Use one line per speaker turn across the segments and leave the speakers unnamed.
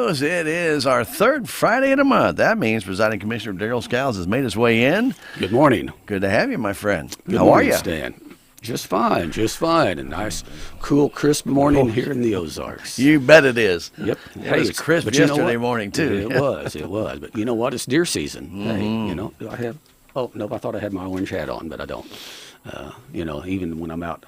news. It is our third Friday of the month. That means Presiding Commissioner Darrell Skiles has made his way in.
Good morning.
Good to have you, my friend.
Good
How
morning,
are you?
Stan? Just fine, just fine. A nice, cool, crisp morning here in the Ozarks.
You bet it is.
Yep.
It was crisp yesterday morning, too.
It was. But you know what? It's deer season. Hey, you know, do I have... Oh, no, I thought I had my orange hat on, but I don't. You know, even when I'm out,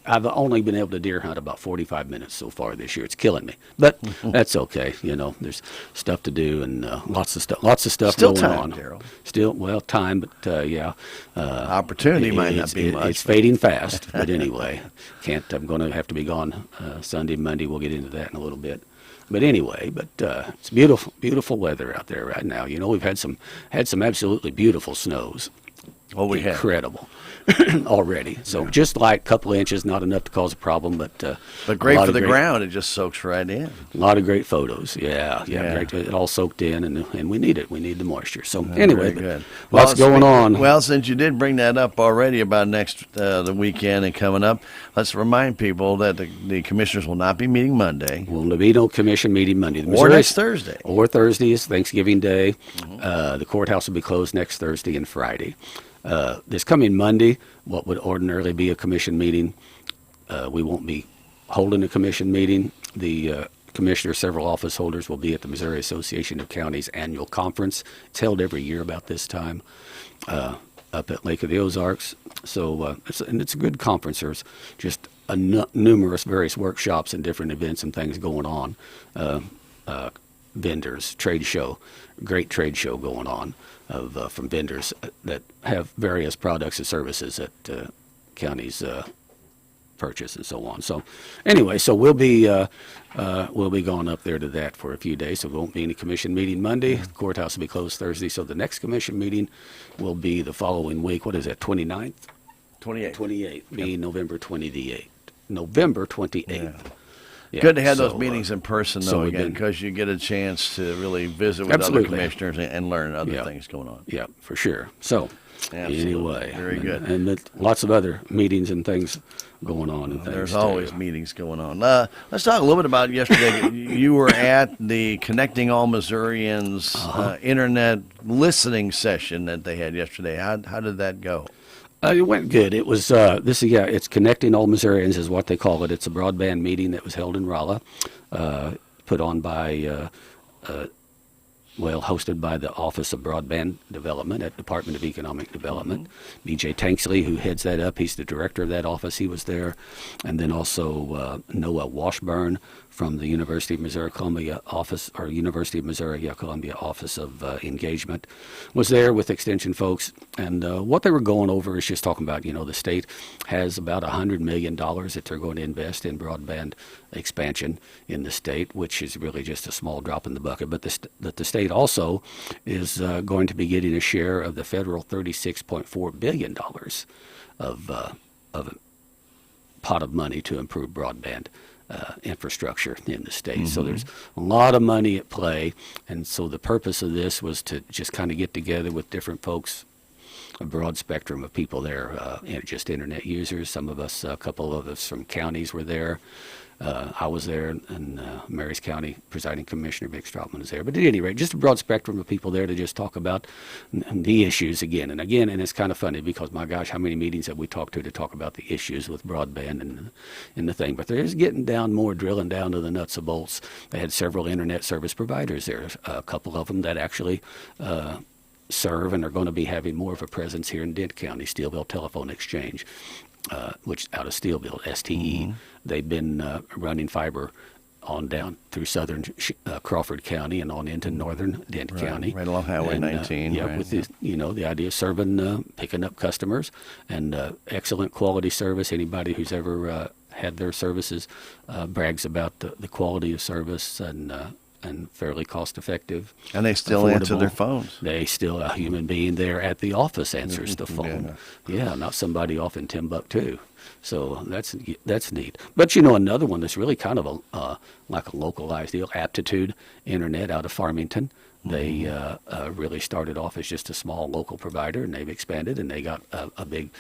I've only been able to deer hunt about 45 minutes so far this year. It's killing me, but that's okay. You know, there's stuff to do and lots of stuff
Still
going
time,
on.
Darrell.
Still, well, time, but yeah.
Opportunity might not be much.
It's fading fast, but anyway, I'm going to have to be gone Sunday, Monday. We'll get into that in a little bit. But anyway, it's beautiful weather out there right now. You know, we've had some absolutely beautiful snows.
Oh, we have.
Incredible already. So just like a couple of inches, not enough to cause a problem, but
great for the ground. It just soaks right in.
A lot of great photos. Yeah. Great. It all soaked in, and we need it. We need the moisture. So anyway,
good.
Lots going on.
Well, since you did bring that up already about the weekend and coming up, let's remind people that the commissioners will not be meeting Monday.
Will be no commission meeting Monday.
Or next Thursday.
Or Thursday is Thanksgiving Day. The courthouse will be closed next Thursday and Friday. This coming Monday, what would ordinarily be a commission meeting, we won't be holding a commission meeting. The commissioners, several office holders, will be at the Missouri Association of Counties annual conference. It's held every year about this time up at Lake of the Ozarks. So it's a good conference. There's just numerous various workshops and different events and things going on. Vendors, trade show, great trade show going on from vendors that have various products and services that counties purchase and so on. So anyway, so we'll be going up there to that for a few days. So there won't be any commission meeting Monday. The courthouse will be closed Thursday. So the next commission meeting will be the following week. What is that? 29th?
28th.
28th. Be November 28th. November 28th.
Yeah.
Yeah,
Good to have those meetings in person, though,
so
again, because you get a chance to really visit with other commissioners and learn other things going on.
Yeah, for sure. So, anyway.
Very good.
And lots of other meetings and things going on. And
there's always meetings going on. Let's talk a little bit about yesterday. You were at the Connecting All Missourians internet listening session that they had yesterday. How did that go?
It went good. It was it's Connecting All Missourians is what they call it. It's a broadband meeting that was held in Rolla, put on by, hosted by the Office of Broadband Development at Department of Economic Development. B.J. Tanksley, who heads that up, he's the director of that office. He was there, and then also Noah Washburn from the University of Missouri Columbia office, or University of Missouri Columbia Office of Engagement, was there with extension folks. And what they were going over is just talking about, you know, the state has about $100 million that they're going to invest in broadband expansion in the state, which is really just a small drop in the bucket. But the state also is going to be getting a share of the federal $36.4 billion of a pot of money to improve broadband infrastructure in the state. So there's a lot of money at play, and so the purpose of this was to just kind of get together with different folks, a broad spectrum of people there, just internet users. Some of us, a couple of us from counties were there. I was there, and Marys County Presiding Commissioner Vic Strautman was there. But at any rate, just a broad spectrum of people there to just talk about the issues again and again. And it's kind of funny because, my gosh, how many meetings have we talked to talk about the issues with broadband and the thing. But there is getting down more, drilling down to the nuts and bolts. They had several internet service providers there, a couple of them that actually serve and are going to be having more of a presence here in Dent County, Steelville Telephone Exchange. Which out of Steelville, STE, they've been running fiber on down through southern Crawford County and on into northern Dent County.
Right along Highway 19.
Yeah, right. With the idea of serving, picking up customers and excellent quality service. Anybody who's ever had their services brags about the quality of service and fairly cost-effective.
And they still answer their phones.
They still, a human being there at the office answers the phone. Yeah, not somebody off in Timbuktu. So that's neat. But you know, another one that's really kind of like a localized deal, Aptitude Internet out of Farmington. They really started off as just a small local provider, and they've expanded, and they got a big,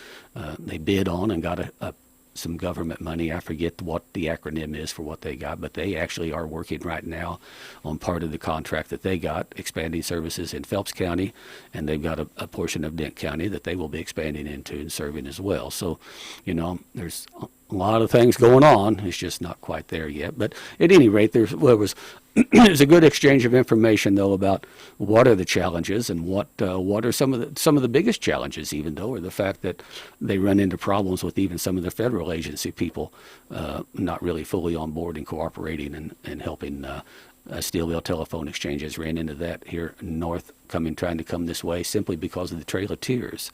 they bid on and got a some government money. I forget what the acronym is for what they got, but they actually are working right now on part of the contract that they got, expanding services in Phelps County, and they've got a portion of Dent County that they will be expanding into and serving as well. So, there's a lot of things going on. It's just not quite there yet. But at any rate, there was there's a good exchange of information though about what are the challenges and what are some of the biggest challenges, even though, or the fact that they run into problems with even some of the federal agency people not really fully on board and cooperating and helping. Steelville Telephone Exchanges ran into that here north, trying to come this way simply because of the Trail of Tears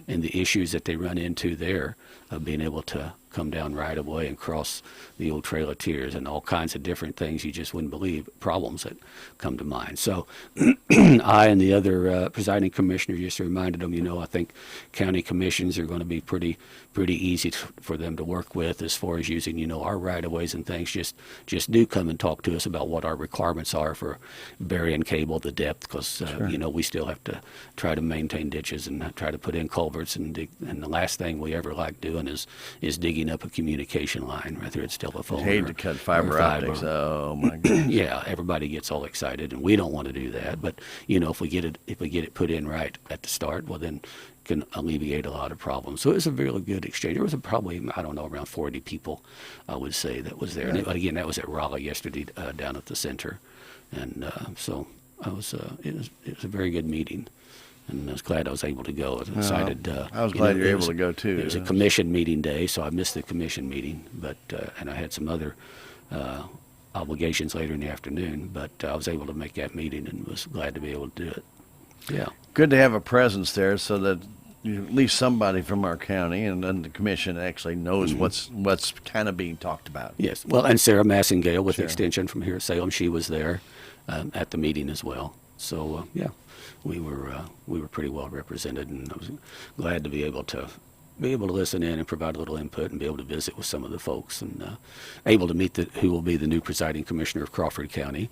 and the issues that they run into there of being able to come down right of way and cross the old Trail of Tears and all kinds of different things you just wouldn't believe, problems that come to mind. So I and the other presiding commissioner just reminded them, I think county commissions are going to be pretty easy for them to work with as far as using, our right-of-ways and things. Just do come and talk to us about what our requirements are for burying cable, the depth, because, we still have to try to maintain ditches and try to put in culverts and dig. And the last thing we ever like doing is digging up a communication line, whether it's telephone
I hate to cut fiber optics. Oh, my goodness.
Yeah, everybody gets all excited, and we don't want to do that. But, if we get it put in right at the start, well, then can alleviate a lot of problems. So it was a really good exchange. There was probably, around 40 people, I would say, that was there. And again, that was at Raleigh yesterday down at the center. And so it was a very good meeting. And I was glad I was able to go. I was excited.
I was glad you were able to go, too.
It was a commission meeting day, so I missed the commission meeting. But and I had some other obligations later in the afternoon. But I was able to make that meeting and was glad to be able to do it. Yeah.
Good to have a presence there so that at least somebody from our county and then the commission actually knows what's kind of being talked about.
Yes. Well, and Sarah Massingale with the extension from here at Salem, she was there at the meeting as well. So, we were pretty well represented, and I was glad to be able to listen in and provide a little input and be able to visit with some of the folks and able to meet who will be the new presiding commissioner of Crawford County.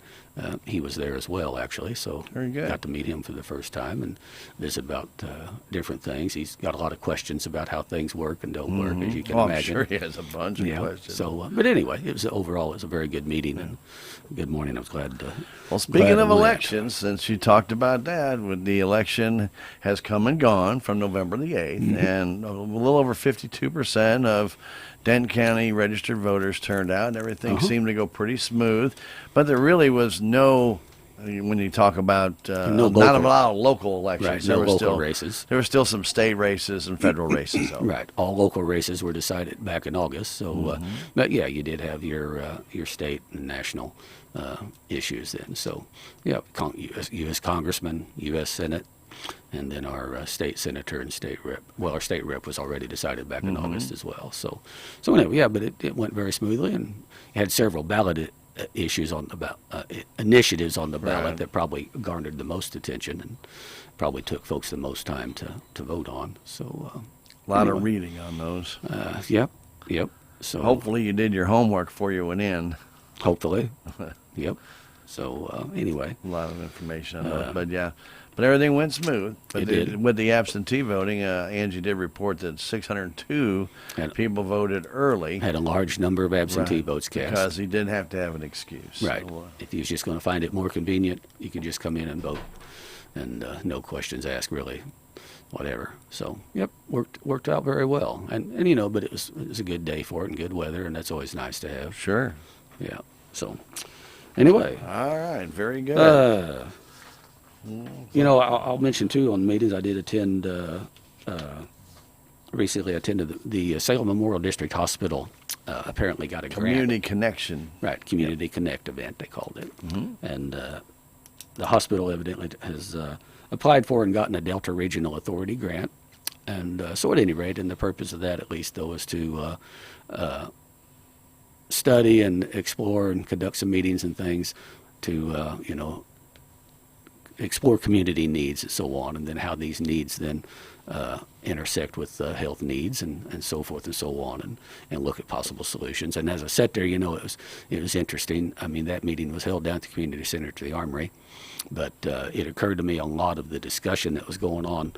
He was there as well, actually, so
very good.
Got to meet him for the first time and visit about different things. He's got a lot of questions about how things work and don't work, as you can imagine.
I'm sure he has a bunch of questions.
So, but anyway, overall it was a very good meeting and good morning. I was glad to.
Well, speaking of elections, since you talked about that, with the election has come and gone from November the 8th, and a little over 52% of Dent County registered voters turned out, and everything seemed to go pretty smooth. But there really was no, when you talk about not a lot of local elections.
Right, no local races.
There were still some state races and federal races.
Right, all local races were decided back in August. So, but yeah, you did have your state and national issues then. So, yeah, U.S. Congressman, U.S. Senate, and then our state senator and state rep. Well, our state rep was already decided back in August as well. So anyway, yeah, but it went very smoothly, and had several ballot issues on the initiatives on the ballot that probably garnered the most attention and probably took folks the most time to vote on. So
a lot of reading on those.
Yep. So
hopefully you did your homework before you went in.
Hopefully. Yep. So anyway,
a lot of information on that, but yeah. But everything went smooth. But with the absentee voting, Angie did report that 602 people voted early.
Had a large number of absentee votes cast.
Because he didn't have to have an excuse.
Right. So, if he was just going to find it more convenient, you could just come in and vote. And no questions asked, really. Whatever. So, yep, worked out very well. And but it was a good day for it and good weather, and that's always nice to have.
Sure.
Yeah. So, anyway.
All right. Very good.
I'll mention too on meetings I did attend. Recently attended the Salem Memorial District Hospital. Apparently got a
Community
grant.
Connection.
Right, Community Connect event they called it, and the hospital evidently has applied for and gotten a Delta Regional Authority grant. And so at any rate, and the purpose of that at least though is to study and explore and conduct some meetings and things to explore community needs and so on, and then how these needs then intersect with health needs and so forth and so on, and look at possible solutions. And as I sat there, it was interesting. I mean, that meeting was held down at the community center to the Armory, but it occurred to me a lot of the discussion that was going on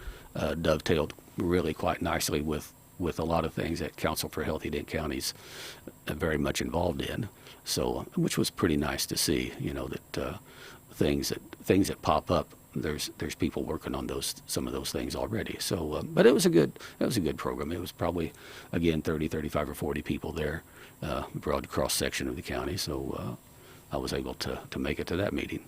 dovetailed really quite nicely with with a lot of things that Council for Healthy Dent County's very much involved in. So, which was pretty nice to see, that things that pop up, there's people working on some of those things already. So, but it was a good program. It was probably, again, 30, 35 or 40 people there, broad cross section of the county. So I was able to make it to that meeting.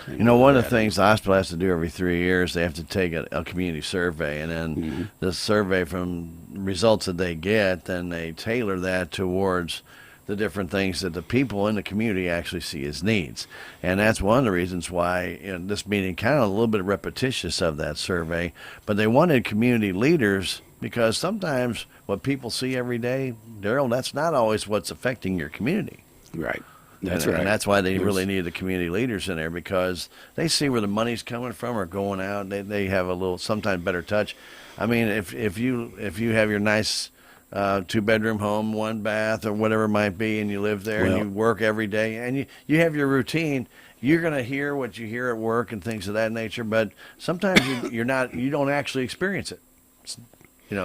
One of the things the hospital has to do every 3 years, they have to take a community survey, and then the survey, from results that they get, then they tailor that towards the different things that the people in the community actually see as needs. And that's one of the reasons why this meeting kind of a little bit repetitious of that survey, but they wanted community leaders, because sometimes what people see every day, Darrell, that's not always what's affecting your community.
Right. That's right.
And that's why they really need the community leaders in there, because they see where the money's coming from or going out. They have a little, sometimes better touch. I mean, if you have your nice 2-bedroom home, 1 bath, or whatever it might be, and you live there and you work every day and you have your routine, you're going to hear what you hear at work and things of that nature. But sometimes you don't actually experience it.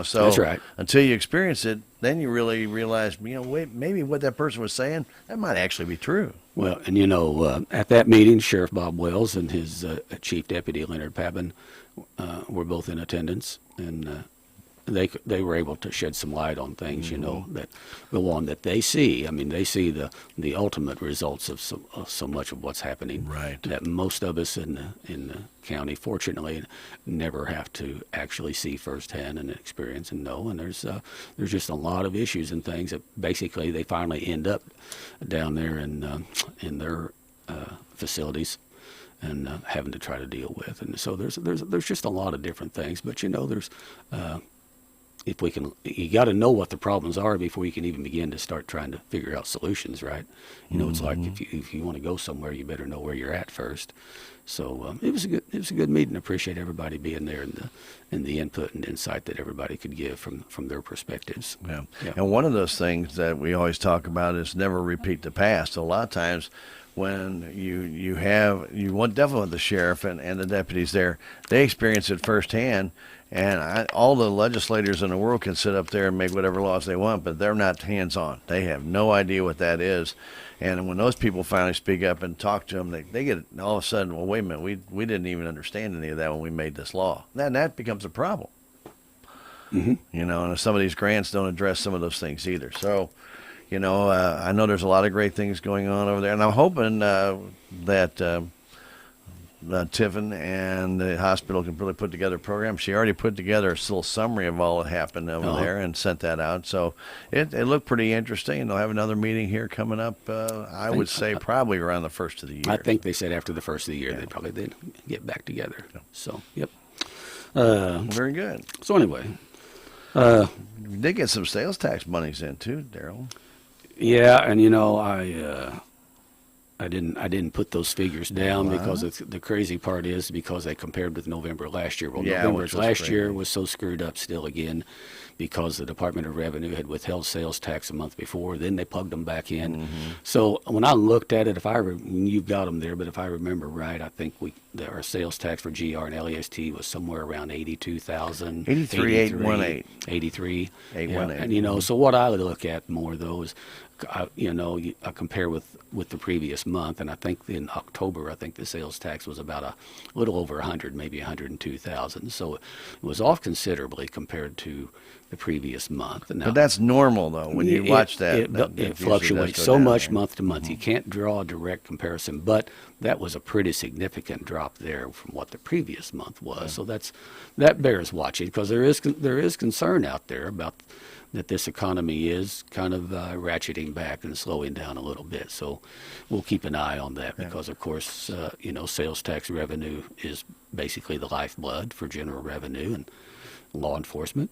So
that's right.
Until you experience it, then you really realize, wait, maybe what that person was saying, that might actually be true.
Well, and at that meeting, Sheriff Bob Wells and his Chief Deputy Leonard Pabin were both in attendance, and they were able to shed some light on things, that go on that they see. I mean, they see the ultimate results of so much of what's happening.
Right.
That most of us in the county, fortunately, never have to actually see firsthand and experience and know. And there's just a lot of issues and things that basically they finally end up down there in their facilities and having to try to deal with. And so there's just a lot of different things. But there's you got to know what the problems are before you can even begin to start trying to figure out solutions, right? It's like if you want to go somewhere, you better know where you're at first. So it was a good meeting. I appreciate everybody being there and the input and insight that everybody could give from their perspectives.
Yeah. And one of those things that we always talk about is never repeat the past. So a lot of times when you want definitely the sheriff and the deputies there, they experience it firsthand. And all the legislators in the world can sit up there and make whatever laws they want, but they're not hands-on. They have no idea what that is. And when those people finally speak up and talk to them, they get all of a sudden, well, wait a minute, we didn't even understand any of that when we made this law. Then that becomes a problem. Mm-hmm. And some of these grants don't address some of those things either. So, I know there's a lot of great things going on over there, and I'm hoping that Tiffin and the hospital can really put together a program. She already put together a little summary of all that happened over there and sent that out. So it looked pretty interesting. And they'll have another meeting here coming up, I would say probably around the first of the year.
I think they said after the first of the year they probably did get back together. So, yep.
Very good.
So anyway.
We did get some sales tax monies in too, Darrell.
Yeah, and I didn't put those figures down because the crazy part is because they compared with November last year. Well, November last year was so screwed up still again because the Department of Revenue had withheld sales tax a month before. Then they plugged them back in. Mm-hmm. So when I looked at it, you've got them there, but if I remember right, I think our sales tax for GR and LEST was somewhere around 82,000.
83,818.
83,818. Yeah. And so what I would look at more though is I compare with the previous month, and I think in October, the sales tax was about a little over 100, maybe 102,000. So it was off considerably compared to the previous month. Now,
but that's normal, though, when you watch that.
It fluctuates so much month to month. Mm-hmm. You can't draw a direct comparison, but that was a pretty significant drop there from what the previous month was. Yeah. So that bears watching because there is concern out there about that this economy is kind of ratcheting back and slowing down a little bit. So we'll keep an eye on that because, of course, sales tax revenue is basically the lifeblood for general revenue and law enforcement,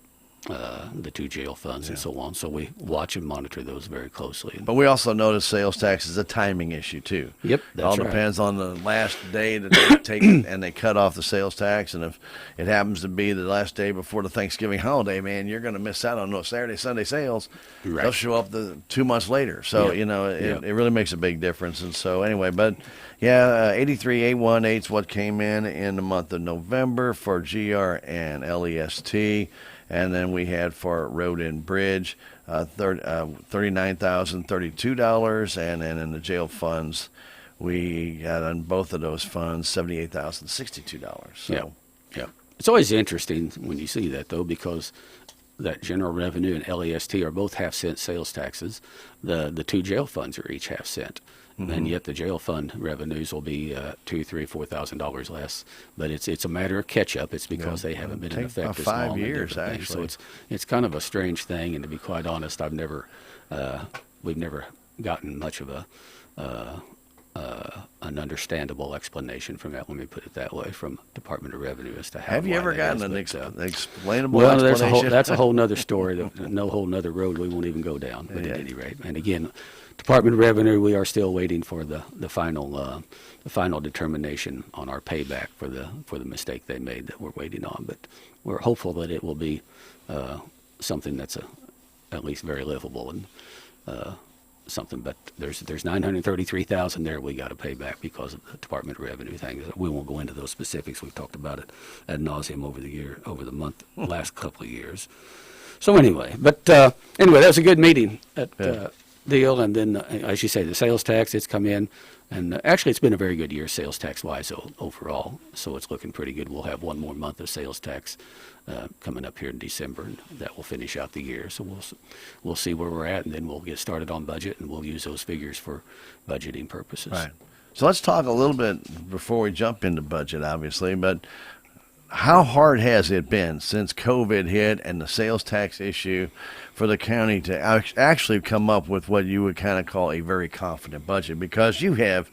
the 2 jail funds and so on. So we watch and monitor those very closely.
But we also notice sales tax is a timing issue, too.
Yep,
that's right. It all depends on the last day that they take it and they cut off the sales tax. And if it happens to be the last day before the Thanksgiving holiday, man, you're going to miss out on those Saturday, Sunday sales. Right. They'll show up 2 months later. So, it really makes a big difference. And so, anyway, but, 83,818 is what came in the month of November for GR and LEST. And then we had for road and bridge, $39,032, and then in the jail funds, we got on both of those funds $78,062. So.
Yeah, yeah. It's always interesting when you see that, though, because that general revenue and LAST are both half-cent sales taxes. The two jail funds are each half-cent. And yet the jail fund revenues will be $2,000, $3,000, $4,000 less. But it's a matter of catch-up. It's because they haven't been in effect as long.
5 years,
actually. So it's kind of a strange thing. And to be quite honest, we've never gotten much of an understandable explanation from that. Let me put it that way, from Department of Revenue as to how.
Have you ever gotten an explainable
well,
explanation?
That's a whole nother story. No whole nother road we won't even go down. But at any rate, and again, Department of Revenue, we are still waiting for the final determination on our payback for the mistake they made that we're waiting on. But we're hopeful that it will be something that's at least very livable and something. But there's $933,000 there we got to pay back because of the Department of Revenue thing. We won't go into those specifics. We've talked about it ad nauseum over the last couple of years. So anyway, that was a good meeting at deal. And then, as you say, the sales tax, it's come in. And actually, it's been a very good year sales tax-wise overall. So it's looking pretty good. We'll have one more month of sales tax coming up here in December, and that will finish out the year. So we'll see where we're at, and then we'll get started on budget, and we'll use those figures for budgeting purposes.
Right. So let's talk a little bit before we jump into budget, obviously, but how hard has it been since COVID hit and the sales tax issue for the county to actually come up with what you would kind of call a very confident budget? Because you have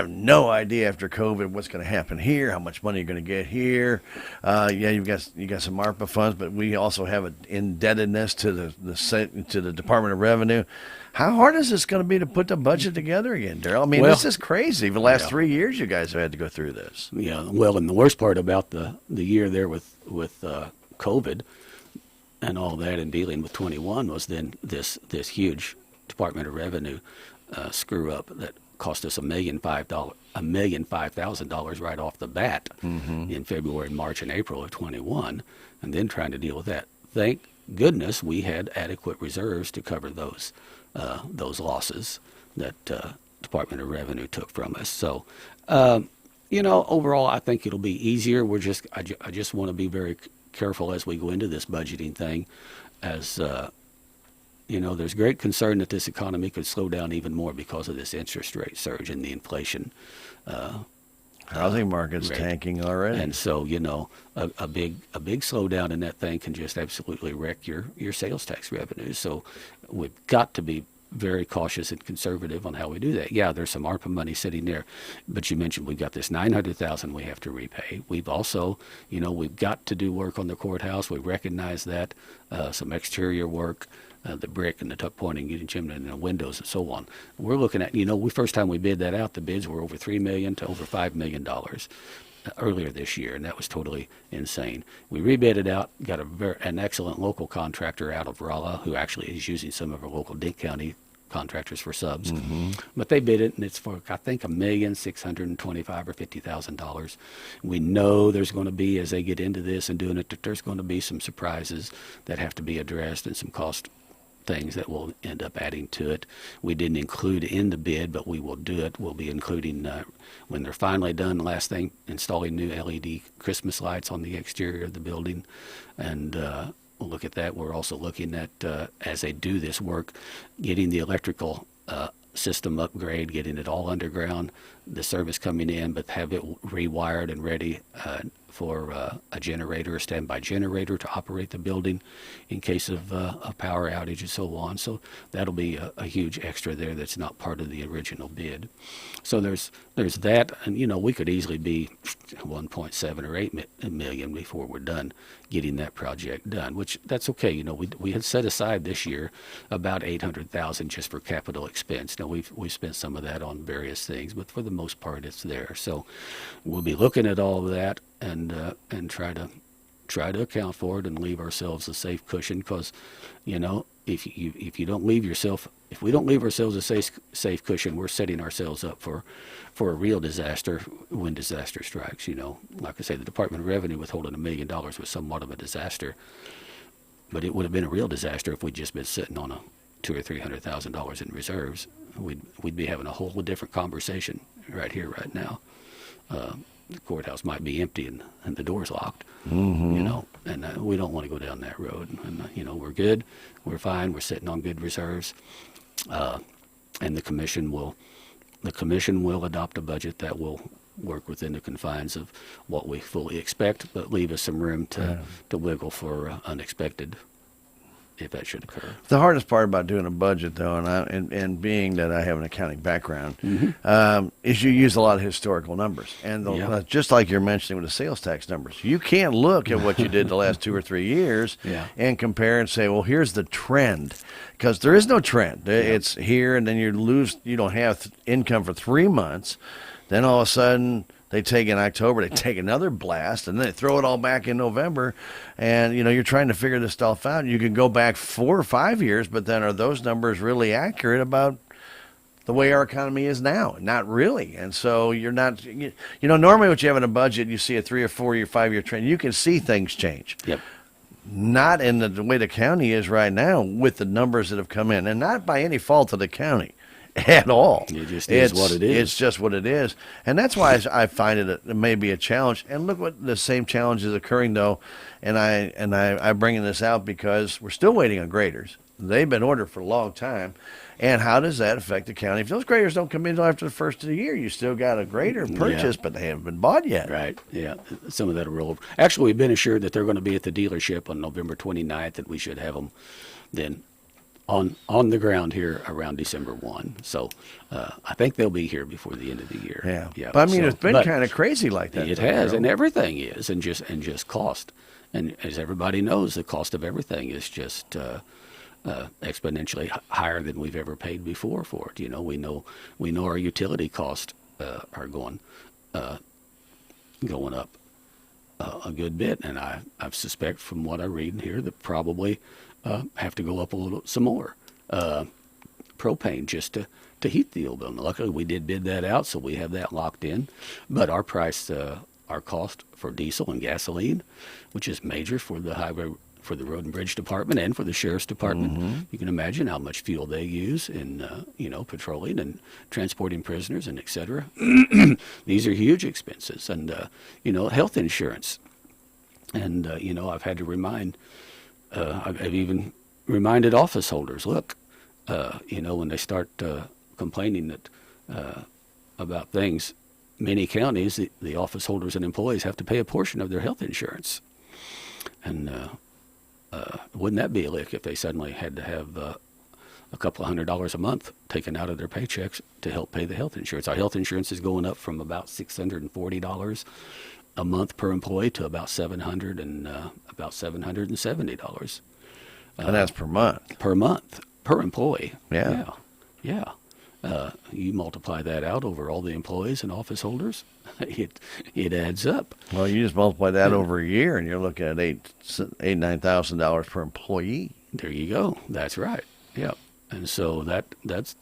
no idea after COVID what's going to happen here, how much money you're going to get here. You got some ARPA funds, but we also have an indebtedness to the Department of Revenue. How hard is this going to be to put the budget together again, Darrell? I mean, this is crazy. The last 3 years, you guys have had to go through this.
Yeah, well, and the worst part about the year there with COVID and all that, and dealing with 21 was then this huge Department of Revenue screw up that cost us $1,005,000 right off the bat in February, March, and April of 21, and then trying to deal with that. Thank goodness we had adequate reserves to cover those losses that Department of Revenue took from us. So, overall, I think it'll be easier. I just want to be very careful as we go into this budgeting thing, as there's great concern that this economy could slow down even more because of this interest rate surge and the inflation.
Housing market's tanking already.
And so, a big slowdown in that thing can just absolutely wreck your sales tax revenues. So we've got to be very cautious and conservative on how we do that. Yeah, there's some ARPA money sitting there, but you mentioned we've got this $900,000 we have to repay. We've also, we've got to do work on the courthouse. We recognize that, some exterior work, the brick and the tuck pointing, getting chimney and the windows and so on. We're looking at, first time we bid that out, the bids were over $3 million to over $5 million earlier this year, and that was totally insane. We rebid it out, got an excellent local contractor out of Rolla who actually is using some of our local Dink County contractors for subs. But they bid it, and it's for, I think, $1,625,000 or $50,000. We know there's going to be, as they get into this and doing it, that there's going to be some surprises that have to be addressed and some cost things that will end up adding to it. We didn't include in the bid, but we will do it. We'll be including, when they're finally done, the last thing, installing new LED Christmas lights on the exterior of the building. And we'll look at that. We're also looking at, as they do this work, getting the electrical system upgrade, getting it all underground, the service coming in, but have it rewired and ready for a generator, a standby generator to operate the building in case of a power outage and so on. So that'll be a huge extra there that's not part of the original bid. So there's that, and we could easily be 1.7 or 8 million before we're done getting that project done, which that's okay. We had set aside this year about $800,000 just for capital expense. Now we've spent some of that on various things, but for the most part it's there. So we'll be looking at all of that and try to account for it and leave ourselves a safe cushion, because if we don't leave ourselves a safe cushion, we're setting ourselves up for a real disaster when disaster strikes. Like I say, the Department of Revenue withholding $1 million was somewhat of a disaster But it would have been a real disaster if we'd just been sitting on a $200,000 or $300,000 in reserves. We'd be having a whole different conversation right here, right now. The courthouse might be empty and the door's locked, and we don't want to go down that road. And we're good, we're fine, we're sitting on good reserves, and the commission will adopt a budget that will work within the confines of what we fully expect, but leave us some room to wiggle for unexpected, if that should occur.
The hardest part about doing a budget, though, and being that I have an accounting background, is you use a lot of historical numbers. And just like you're mentioning with the sales tax numbers, you can't look at what you did the last 2 or 3 years and compare and say, well, here's the trend. Because there is no trend. It's here, and then you don't have income for 3 months. Then all of a sudden, they take in October, they take another blast, and then they throw it all back in November. And, you're trying to figure this stuff out. You can go back 4 or 5 years, but then are those numbers really accurate about the way our economy is now? Not really. And so you're not, normally what you have in a budget, you see a 3 or 4 year, 5 year trend. You can see things change.
Yep.
Not in the way the county is right now with the numbers that have come in, and not by any fault of the county at all.
It just is what it is.
It's just what it is. And that's why I find it may be a challenge. And look what the same challenge is occurring, though. And I'm bringing this out because we're still waiting on graders. They've been ordered for a long time. And how does that affect the county? If those graders don't come in until after the first of the year, you still got a grader purchased, but they haven't been bought yet.
Right, yeah. Some of that will roll over. Actually, we've been assured that they're going to be at the dealership on November 29th, and we should have them then on the ground here around December 1. So I think they'll be here before the end of the year.
Yeah. But I mean, it's been kind of crazy like that.
It has, and everything is, and just cost. And as everybody knows, the cost of everything is just exponentially higher than we've ever paid before for it. We know our utility costs are going up a good bit, and I suspect from what I read here that probably have to go up some more. Propane just to heat the old building. Luckily, we did bid that out, so we have that locked in. But our price, our cost for diesel and gasoline, which is major for the highway, for the Road and Bridge Department and for the Sheriff's Department, you can imagine how much fuel they use in, patrolling and transporting prisoners and et cetera. These are huge expenses. And, health insurance. And, I've had to remind, I've even reminded office holders, look, when they start complaining that about things, many counties, the office holders and employees have to pay a portion of their health insurance. And wouldn't that be a lick if they suddenly had to have a couple of $100 a month taken out of their paychecks to help pay the health insurance? Our health insurance is going up from about $640 a month per employee to about $700 and about $770.
And that's per month.
Per month, per employee.
Yeah.
You multiply that out over all the employees and office holders, it adds up.
Well, you just multiply that over a year, and you're looking at $9,000 per employee.
There you go. That's right. Yeah. And so that's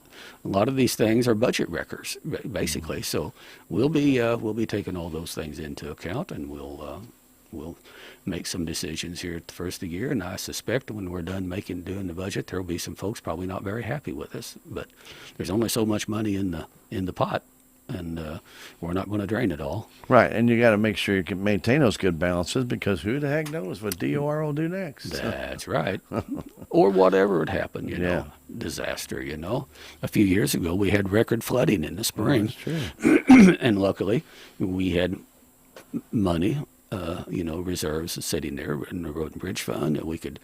a lot of these things are budget wreckers, basically. So we'll be taking all those things into account, and we'll make some decisions here at the first of the year. And I suspect when we're done doing the budget, there will be some folks probably not very happy with us. But there's only so much money in the pot, and we're not going to drain it all.
Right, and you got to make sure you can maintain those good balances, because who the heck knows what DOR will do next?
That's right. Or whatever would happen, disaster, A few years ago, we had record flooding in the spring.
That's true.
And luckily, we had money, reserves sitting there in the Road and Bridge Fund that we could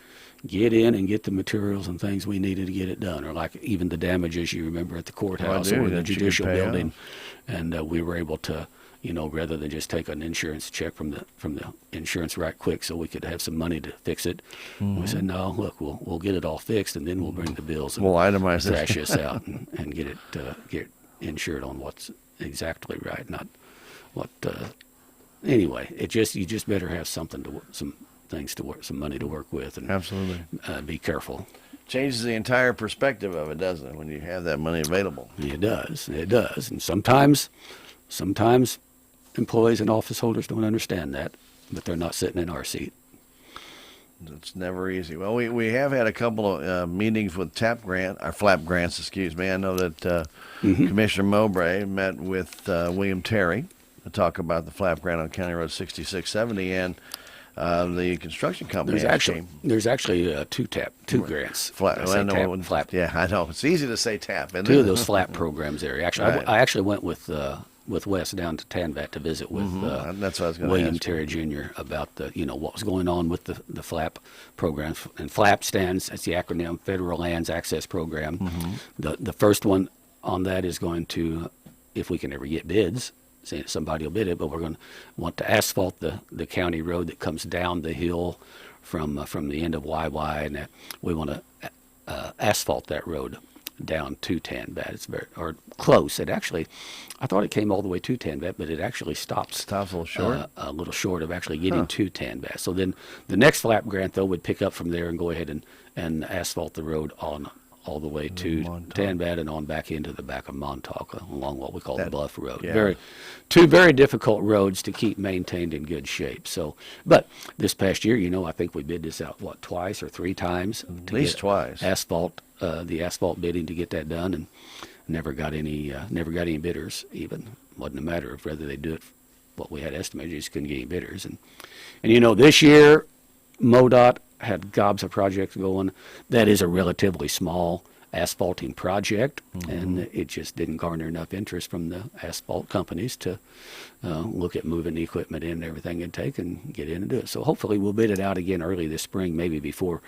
get in and get the materials and things we needed to get it done. Or like even the damages you remember at the courthouse or the judicial building. And we were able to, rather than just take an insurance check from the insurance right quick so we could have some money to fix it, we said, no, look, we'll get it all fixed, and then we'll bring the bills and
we'll itemize
thrash this out and get insured on what's exactly right, not what. Anyway, you just better have some things to work, some money to work with, and
absolutely
be careful.
Changes the entire perspective of it, doesn't it, when you have that money available?
It does, and sometimes employees and office holders don't understand that, but they're not sitting in our seat.
It's never easy. Well, we have had a couple of meetings with flap grants, excuse me. I know that Commissioner Mowbray met with William Terry to talk about the flap grant on County Road 6670, and the construction company.
There's actually two grants.
Flap.
I know
flap. Yeah, I know. It's easy to say tap. Isn't
Two
it?
of those flap programs there. Actually,
Right.
I actually went with Wes down to Tanvat to visit with
That's what I was going to
William
ask.
Terry Jr. about what was going on with the flap programs. And flap stands, that's the acronym, Federal Lands Access Program. The first one on that is going to, if we can ever get bids, somebody will bid it, but we're going to want to asphalt the county road that comes down the hill from the end of YY, and we want to asphalt that road down to Tanvat. It's or close. It actually, I thought it came all the way to Tanvat, but it actually stops.
Stops a little short.
A little short of actually getting to Tanvat. So then the next flap grant, though, would pick up from there and go ahead and asphalt the road on all the way to Tanvat and on back into the back of Montauk along what we call the Bluff Road.
Yeah.
Two very difficult roads to keep maintained in good shape. So, but this past year, I think we bid this out twice or three times.
At least twice.
The asphalt bidding to get that done, and never got any bidders. Even wasn't a matter of whether they do it what we had estimated. Just couldn't get any bidders, and this year, MoDOT had gobs of projects going. That is a relatively small asphalting project, and it just didn't garner enough interest from the asphalt companies to look at moving the equipment in and everything it'd take and get in and do it. So hopefully we'll bid it out again early this spring, maybe before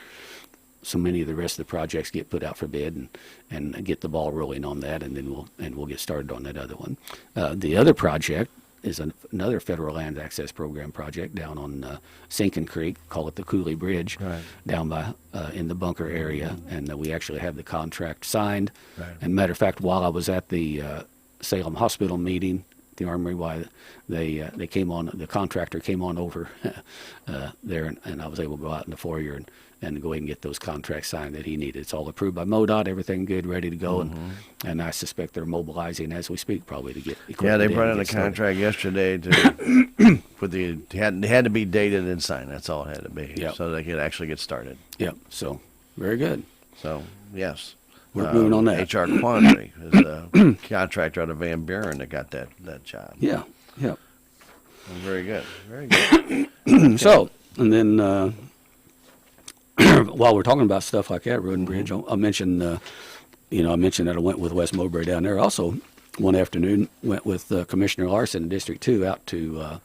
so many of the rest of the projects get put out for bid, and get the ball rolling on that, and then we'll get started on that other one. The other project is another Federal Land Access Program project down on Sinking Creek, call it the Cooley Bridge, down by in the bunker area, and we actually have the contract signed.
Right.
And matter of fact, while I was at the Salem Hospital meeting, the Armory, they came on, the contractor came on over there, and I was able to go out in the foyer and go ahead and get those contracts signed that he needed. It's all approved by MoDOT, everything good, ready to go, and I suspect they're mobilizing as we speak, probably to get equipment.
Yeah, they brought in a contract yesterday to it had to be dated and signed. That's all it had to be, so they could actually get started.
Yep. So very good.
So yes,
we're moving on that.
HR Quandary is a contractor out of Van Buren that got that job.
Yeah. Yep.
Very good. Very good.
So, and then while we're talking about stuff like that, road and bridge, I'll mention, I mentioned that I went with Wes Mowbray down there. Also, one afternoon, went with Commissioner Larson in District 2 out to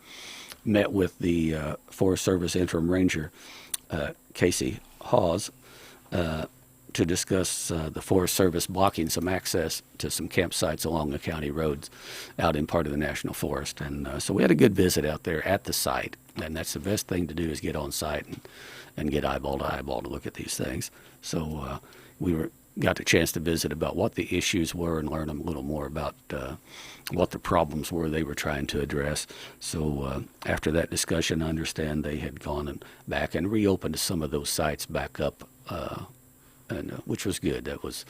met with the Forest Service Interim Ranger, Casey Hawes, to discuss the Forest Service blocking some access to some campsites along the county roads out in part of the National Forest. And so we had a good visit out there at the site, and that's the best thing to do is get on site and get eyeball to eyeball to look at these things. So we got the chance to visit about what the issues were and learn a little more about what the problems were they were trying to address. So after that discussion, I understand they had gone back and reopened some of those sites back up, and which was good. That was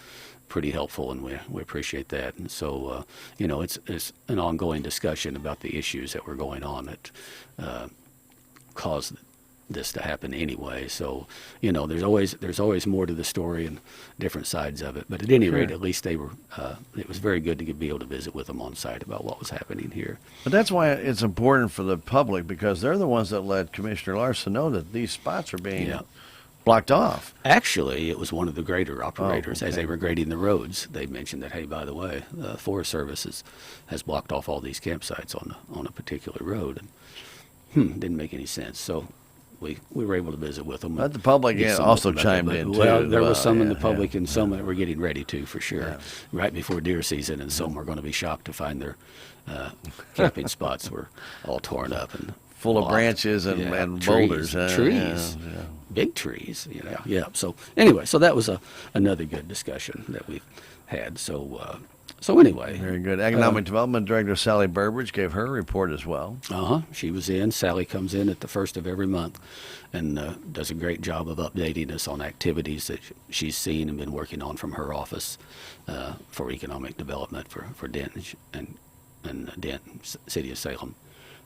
pretty helpful, and we appreciate that. And so, it's an ongoing discussion about the issues that were going on that caused this to happen anyway. So, there's always more to the story and different sides of it. But at any rate, at least they were. It was very good to be able to visit with them on site about what was happening here.
But that's why it's important for the public, because they're the ones that let Commissioner Larson know that these spots are being blocked off.
Actually, it was one of the grader operators.
Okay.
As they were grading the roads, they mentioned that, hey, by the way, the Forest Service has blocked off all these campsites on a particular road. And didn't make any sense. So we were able to visit with them.
But the public also chimed in, too.
Well, there was some in the public and some that were getting ready to, for sure.
Yeah.
Right before deer season, and some were going to be shocked to find their camping spots were all torn up and
full of branches and boulders.
Trees. Big trees, Yeah. So anyway, so that was another good discussion that we've had. So anyway.
Very good. Economic Development Director Sally Burbridge gave her report as well.
She was in. Sally comes in at the first of every month and does a great job of updating us on activities that she's seen and been working on from her office for economic development for Denton and Denton, City of Salem.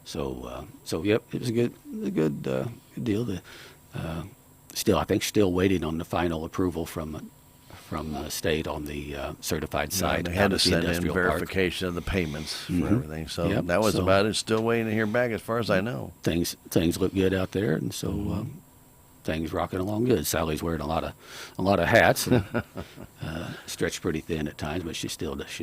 So yep, it was a good deal. I think still waiting on the final approval from the state on the certified site.
They had
out
to
at the
send in
industrial park.
verification of the payments for everything. So
Yep.
that was
So-
about it. Still waiting to hear back as far as I know.
Things look good out there, and so things rocking along good. Sally's wearing a lot of hats, and, stretched pretty thin at times, but she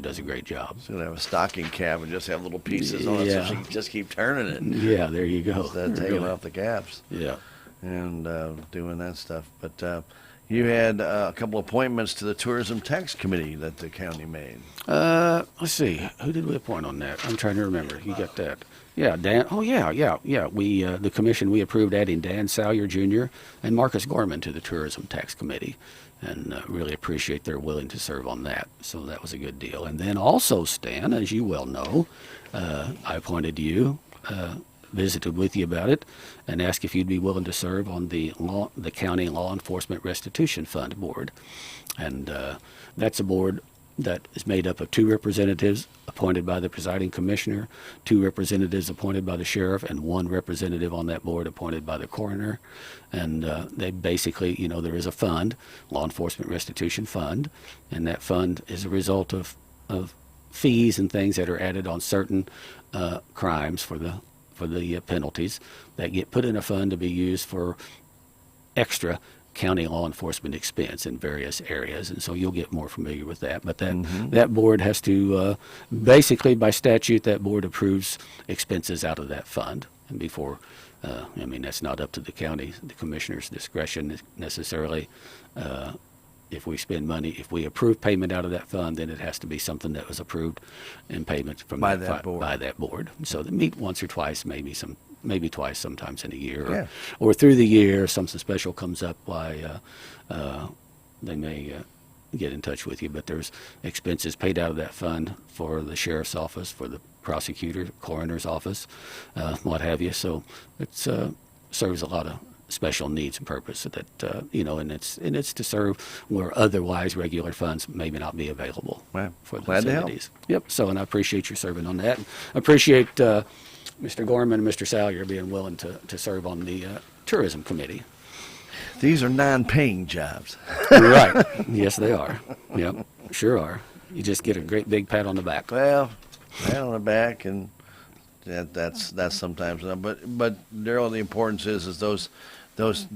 does a great job.
She's going to have a stocking cap and just have little pieces on it so
Yeah.
she can just keep turning it
Yeah, there you go.
instead of taking
Really.
off the caps
Yeah.
and doing that stuff. But you had a couple appointments to the Tourism Tax Committee that the county made.
Let's see. Who did we appoint on that? I'm trying to remember. You got that? Yeah, Dan. Oh, yeah. We, the commission, we approved adding Dan Salyer Jr. and Marcus Gorman to the Tourism Tax Committee, and really appreciate their willing to serve on that. So that was a good deal. And then also, Stan, as you well know, I appointed you, visited with you about it, and asked if you'd be willing to serve on the County Law Enforcement Restitution Fund board. And that's a board that is made up of 2 representatives appointed by the presiding commissioner, 2 representatives appointed by the sheriff, and 1 representative on that board appointed by the coroner. And they basically, there is a fund, Law Enforcement Restitution Fund, and that fund is a result of fees and things that are added on certain crimes for the penalties that get put in a fund to be used for extra county law enforcement expense in various areas, and so you'll get more familiar with that. But that board has to, basically by statute, that board approves expenses out of that fund. And before, that's not up to the commissioner's discretion necessarily. If we spend money, if we approve payment out of that fund, then it has to be something that was approved in payment from
By that board.
By that board. So they meet once or twice, maybe twice, sometimes in a year,
Yeah.
or through the year, something special comes up. They may get in touch with you. But there's expenses paid out of that fund for the sheriff's office, for the prosecutor, coroner's office, what have you. So it serves a lot of special needs and purpose that and it's to serve where otherwise regular funds maybe not be available
Well,
for the
glad to help.
facilities. Yep. So, and I appreciate your serving on that. I appreciate Mr. Gorman and Mr. Salyer being willing to serve on the tourism committee.
These are non-paying jobs.
Right. Yes, they are. Yep. Sure are. You just get a great big pat on the back.
Well, pat on the back, and that's sometimes. But Darrell, the importance is those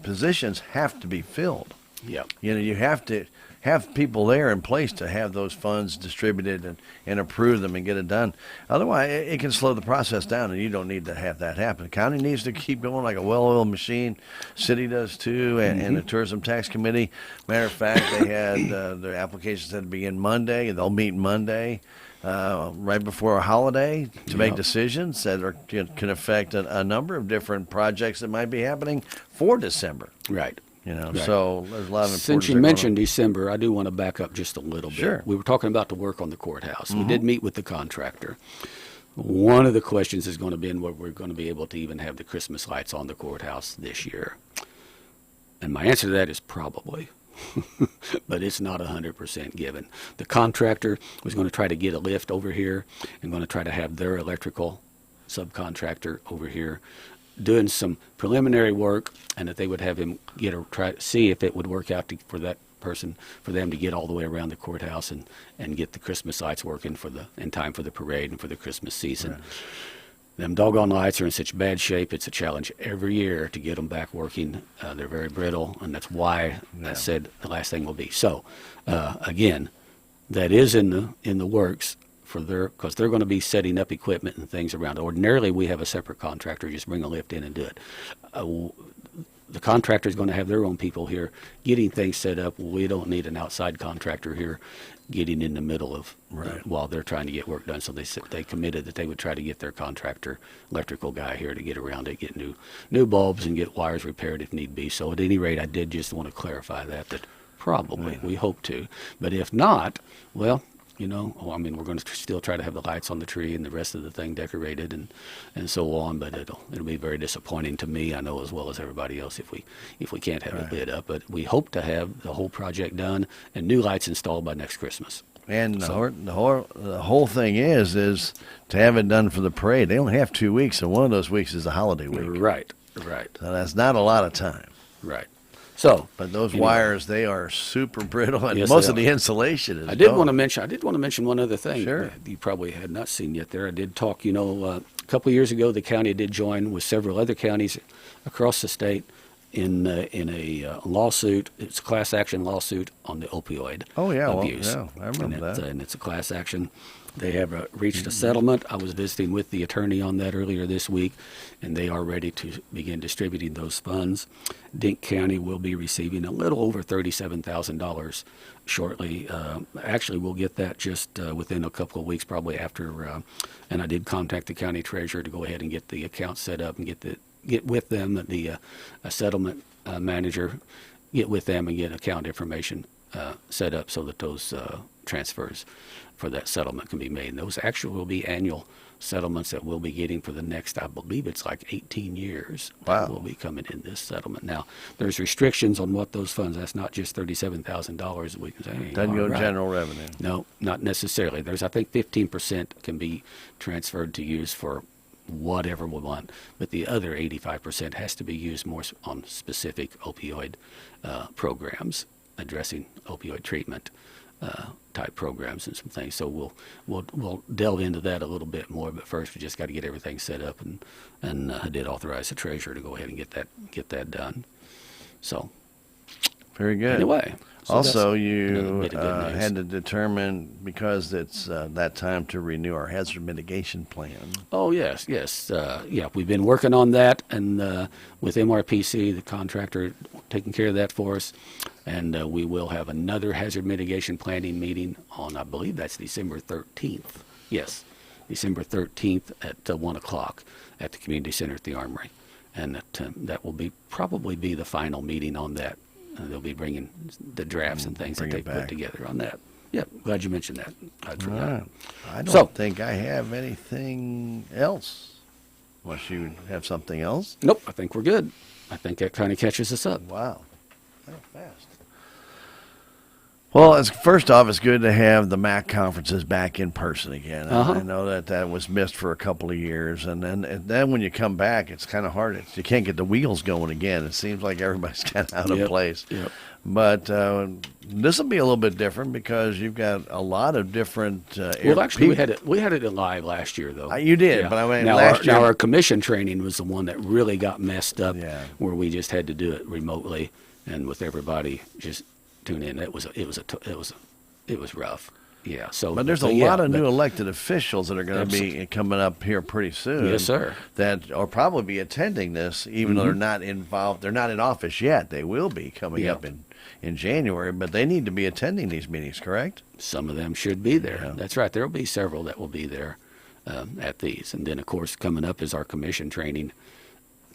positions have to be filled.
Yep.
You have to have people there in place to have those funds distributed and approve them and get it done. Otherwise, it can slow the process down, and you don't need to have that happen. The county needs to keep going like a well-oiled machine. City does too, and the Tourism Tax Committee. Matter of fact, they had their applications had to begin Monday, and they'll meet Monday. Right before a holiday to make decisions that can affect a number of different projects that might be happening for December.
Right. Right.
So there's a lot of importance.
Since you
there going
mentioned
on.
December, I do want to back up just a little bit.
Sure.
We were talking about the work on the courthouse. We did meet with the contractor. One of the questions is going to be whether we're going to be able to even have the Christmas lights on the courthouse this year. And my answer to that is probably. But it's not 100% given. The contractor was going to try to get a lift over here and going to try to have their electrical subcontractor over here doing some preliminary work, and that they would have him try to see if it would work out for that person, for them to get all the way around the courthouse and get the Christmas lights working in time for the parade and for the Christmas season. Right. Them doggone lights are in such bad shape, it's a challenge every year to get them back working. They're very brittle, and that's why I said the last thing will be. So, again, that is in the works because they're going to be setting up equipment and things around. Ordinarily, we have a separate contractor, just bring a lift in and do it. The contractor is going to have their own people here getting things set up. We don't need an outside contractor here getting in the middle of while they're trying to get work done. So they committed that they would try to get their contractor electrical guy here to get around it, get new bulbs and get wires repaired if need be. So at any rate, I did just want to clarify that probably we hope to. But if not, well, we're going to still try to have the lights on the tree and the rest of the thing decorated and so on. But it'll be very disappointing to me, I know, as well as everybody else, if we can't have it lit up. But we hope to have the whole project done and new lights installed by next Christmas.
And the whole thing is to have it done for the parade. They only have 2 weeks, and one of those weeks is the holiday week.
Right.
So that's not a lot of time.
Right. So,
But those
anyway.
wires, they are super brittle, and
Yes,
most
they
of the
are.
insulation is
I did
gone.
want to mention one other thing.
Sure.
That you probably had not seen yet. There, I did talk. A couple of years ago, the county did join with several other counties across the state in a lawsuit. It's a class action lawsuit on the opioid
Oh, yeah, well,
abuse.
yeah, I remember that.
And it's a class action. They have reached a settlement. I was visiting with the attorney on that earlier this week, and they are ready to begin distributing those funds. Dink County will be receiving a little over $37,000 shortly. Actually, we'll get that just within a couple of weeks, probably after. And I did contact the county treasurer to go ahead and get the account set up and get with them, the settlement manager, get with them and get account information set up so that those transfers for that settlement can be made. And those actually will be annual settlements that we'll be getting for the next, I believe it's like 18 years.
Wow.
That will be coming in this settlement. Now, there's restrictions on what those funds, that's not just $37,000 that we can say. Hey,
Doesn't
all
go
right.
general revenue.
No, not necessarily. There's, I think, 15% can be transferred to use for whatever we want, but the other 85% has to be used more on specific opioid programs, addressing opioid treatment type programs and some things. So we'll delve into that a little bit more, but first we just got to get everything set up, and I did authorize the treasurer to go ahead and get that done. So
Very good.
anyway. So
Also,
that's
you
another bit of good news.
had to determine, because it's that time to renew our hazard mitigation plan.
Oh, yes. Yeah, we've been working on that, and with MRPC, the contractor, taking care of that for us. And we will have another hazard mitigation planning meeting on, I believe that's December 13th. Yes, December 13th at 1 o'clock at the community center at the Armory. And that will probably be the final meeting on that. They'll be bringing the drafts and things that
Bring
they
it
put
back.
together on that. Yeah, glad you mentioned that. I
All
forgot.
right. I don't
So-
think I have anything else. Unless you have something else.
Nope, I think we're good. I think that kind of catches us up.
Wow. That fast. Well, first off, it's good to have the MAC conferences back in person again.
Uh-huh.
I know that was missed for a couple of years, and then when you come back, it's kind of hard. You can't get the wheels going again. It seems like everybody's kind of out of
Yep,
place.
yep.
But this will be a little bit different because you've got a lot of different.
Well, actually,
people.
we had it live last year, though.
You did, but I mean,
now
last year.
our commission training was the one that really got messed up,
Yeah.
where we just had to do it remotely and with everybody just tune in. It was rough. Yeah. So,
But there's a lot of new elected officials that are going to be coming up here pretty soon.
Yes, sir.
That will probably be attending this, even though they're not involved. They're not in office yet. They will be coming
Yeah.
up in January, but they need to be attending these meetings, correct?
Some of them should be there.
Yeah.
That's right. There will be several that will be there at these. And then, of course, coming up is our commission training,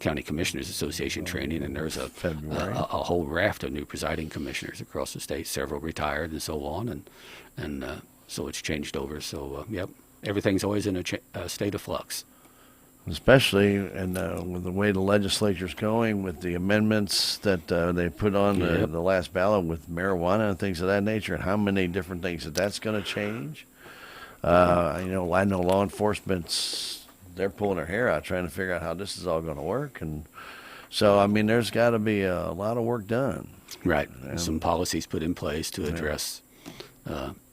County Commissioners Association training, and there's a
February.
whole raft of new presiding commissioners across the state, several retired and so on, and so it's changed over. So, yep, everything's always in a state of flux.
Especially with the way the legislature's going, with the amendments that they put on
Yep.
the last ballot with marijuana and things of that nature, and how many different things that's going to change. I know law enforcement's they're pulling their hair out trying to figure out how this is all going to work, and so I mean, there's got to be a lot of work done.
Right. Some policies put in place to address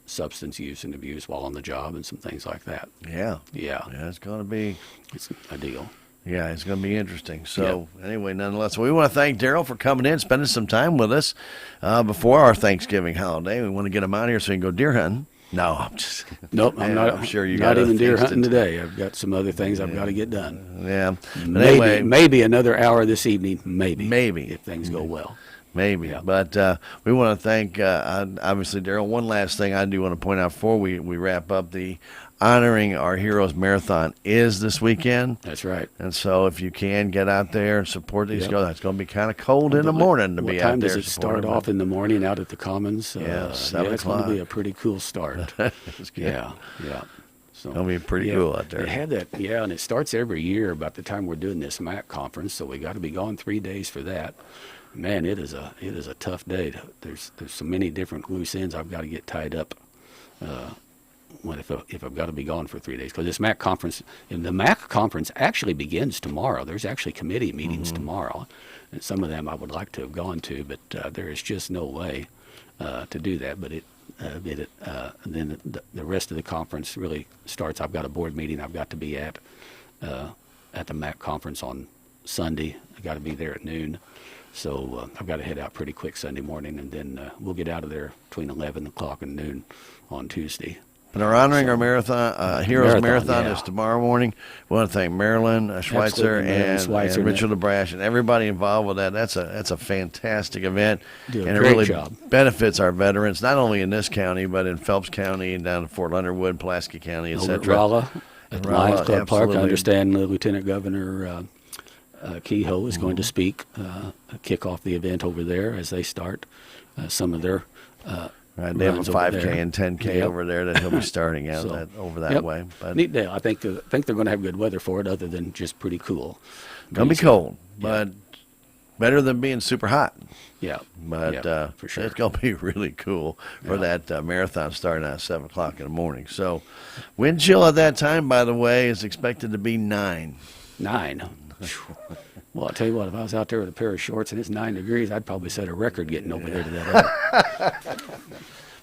substance use and abuse while on the job and some things like that.
Yeah,
Yeah,
it's going to be.
it's a deal.
Yeah, it's going to be interesting. So anyway, nonetheless, we want to thank Darrell for coming in, spending some time with us before our Thanksgiving holiday. We want to get him out here so he can go deer hunting. No, I'm just.
Nope,
Man,
I'm not.
I'm sure you
not
got
even
other
deer
things to
hunting
do.
today. I've got some other things I've got to get done.
Yeah. But anyway,
Maybe another hour this evening. Maybe
if
things go well.
Maybe.
Yeah.
But we want to thank, obviously, Darrell. One last thing I do want to point out before we wrap up, the Honoring Our Heroes Marathon is this weekend.
That's right.
And so if you can get out there and support these
Yep.
guys, it's going to be kind of cold in the morning to
What
be
time
out there.
does it
supporting
start off in the morning out at the Commons?
Yeah, 7
it's going to be
o'clock.
a pretty cool start.
It's good.
Yeah. So,
It's going to be pretty cool out there.
They had that, and it starts every year about the time we're doing this MAC conference, so we got to be gone 3 days for that. Man, it is a tough day. There's so many different loose ends I've got to get tied up if I've got to be gone for 3 days, because this MAC conference, and the MAC conference actually begins tomorrow. There's actually committee meetings tomorrow, and some of them I would like to have gone to, but there is just no way to do that. But then the rest of the conference really starts. I've got a board meeting I've got to be at the MAC conference on Sunday. I got to be there at noon. So I've got to head out pretty quick Sunday morning, and then we'll get out of there between 11 o'clock and noon on Tuesday.
And our honoring our marathon, Heroes Marathon
yeah.
is tomorrow morning. We want to thank Marilyn Schweitzer and Mitchell DeBrash and everybody involved with that. That's a fantastic event,
Do a
and it
great
really
job.
benefits our veterans, not only in this county, but in Phelps County and down in Fort Leonard Wood, Pulaski County,
Over at
etc.
Rolla, at the Lions Club Park. I
absolutely.
understand Lieutenant Governor Kehoe is going to speak, kick off the event over there as they start some of their
Right, they have a
runs over
5K
there.
and 10K
Yep.
over there that he'll be starting out
So,
over that
yep.
way. But
Neat day. I think they're going to have good weather for it, other than just pretty cool.
gonna be cold, but better than being super hot.
Yeah,
But
yeah, for sure.
it's going to be really cool for that marathon starting at 7 o'clock in the morning. So wind chill at that time, by the way, is expected to be 9.
9. Well, I'll tell you what, if I was out there with a pair of shorts and it's 9 degrees, I'd probably set a record getting over there to that.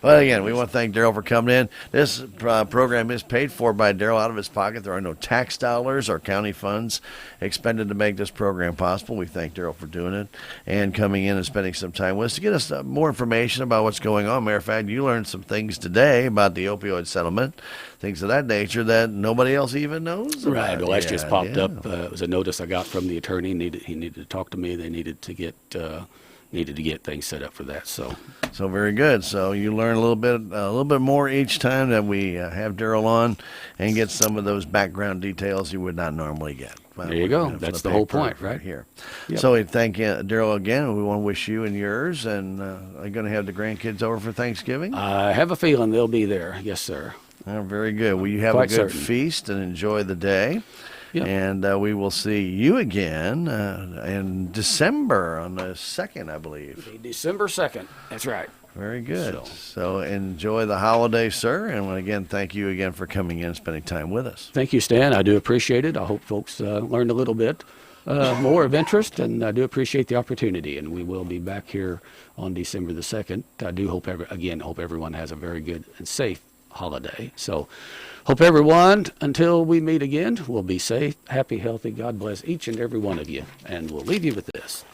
But again, we want to thank Darrell for coming in. This program is paid for by Darrell out of his pocket. There are no tax dollars or county funds expended to make this program possible. We thank Darrell for doing it and coming in and spending some time with us to get us more information about what's going on. Matter of fact, you learned some things today about the opioid settlement, things of that nature that nobody else even knows about.
Right. Well, that's just popped
yeah.
up. It was a notice I got from the attorney. He needed to talk to me. They needed to get things set up for that. So
very good. So you learn a little bit more each time that we have Darrell on, and get some of those background details you would not normally get.
There you go. That's the whole point, right?
Here.
Yep.
So we thank Darrell again. We want to wish you and yours, and are you going to have the grandkids over for Thanksgiving?
I have a feeling they'll be there. Yes, sir.
Very good. Well, you have
Quite
a good
certain.
feast and enjoy the day.
Yep.
And we will see you again in December on the 2nd, I believe.
December 2nd. That's right.
Very good.
So-
So enjoy the holiday, sir. And again, thank you again for coming in and spending time with us.
Thank you, Stan. I do appreciate it. I hope folks learned a little bit more of interest, and I do appreciate the opportunity. And we will be back here on December the 2nd. I do hope everyone has a very good and safe holiday. So hope everyone, until we meet again, will be safe, happy, healthy. God bless each and every one of you. And we'll leave you with this.